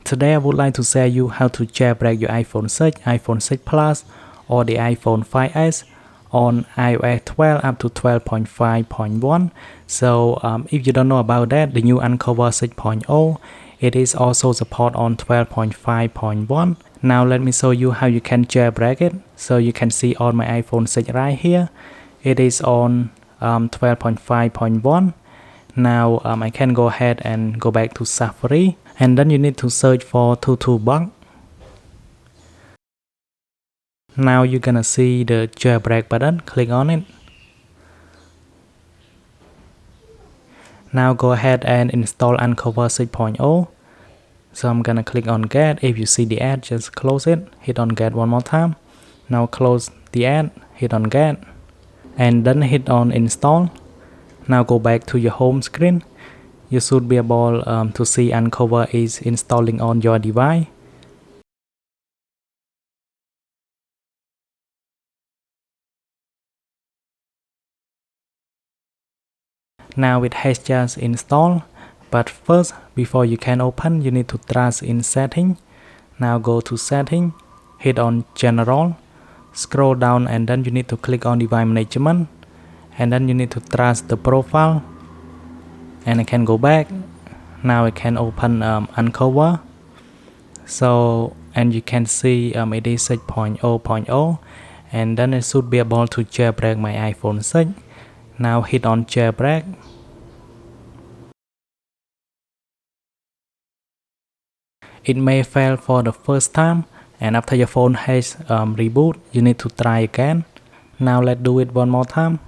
Today I would like to share you how to jailbreak your iPhone 6, iPhone 6 Plus or the iPhone 5s on iOS 12 up to 12.5.1. So if you don't know about that, the new unc0ver 6.0, it is also support on 12.5.1. Now let me show you how you can jailbreak it. So you can see on my iPhone 6 right here, it is on 12.5.1. Now I can go ahead and go back to Safari, and then you need to search for toolbox. Now you're gonna see the jailbreak button, click on it. Now go ahead and install unc0ver 6.0. So I'm gonna click on get. If you see the ad, just close it, hit on get one more time. Now close the ad, hit on get, and then hit on install. Now go back to your home screen. You should be able to see unc0ver is installing on your device. Now it has just installed, but first, before you can open, you need to trust in setting. Now go to setting, hit on general, scroll down, and then you need to click on device management, and then you need to trust the profile, and I can go back. Now I can open unc0ver. So, and you can see it is 6.0.0, and then it should be able to jailbreak my iPhone 6. Now hit on jailbreak. It may fail for the first time, and after your phone has reboot, you need to try again. Now let's do it one more time.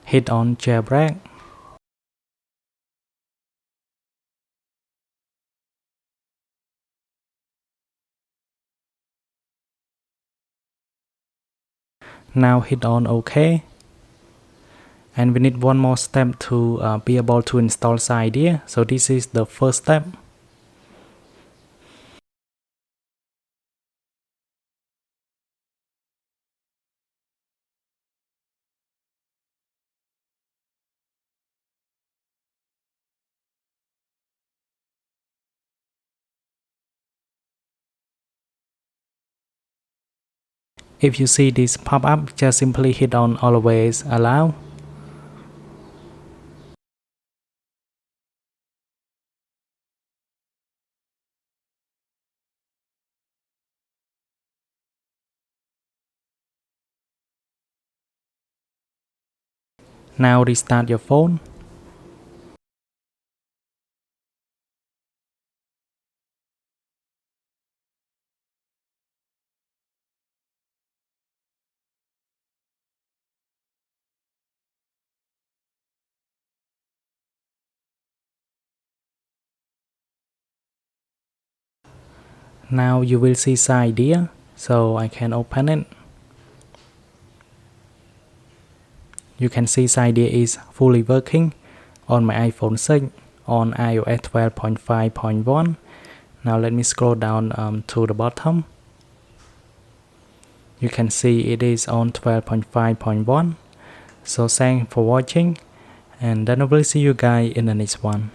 Hit on jailbreak. Now hit on OK. And we need one more step to be able to install Cydia. So this is the first step. If you see this pop up, just simply hit on always allow. Now restart your phone. Now you will see Cydia, so I can open it. You can see Cydia is fully working on my iPhone 6 on iOS 12.5.1. Now let me scroll down to the bottom. You can see it is on 12.5.1. So thanks for watching, and then I will see you guys in the next one.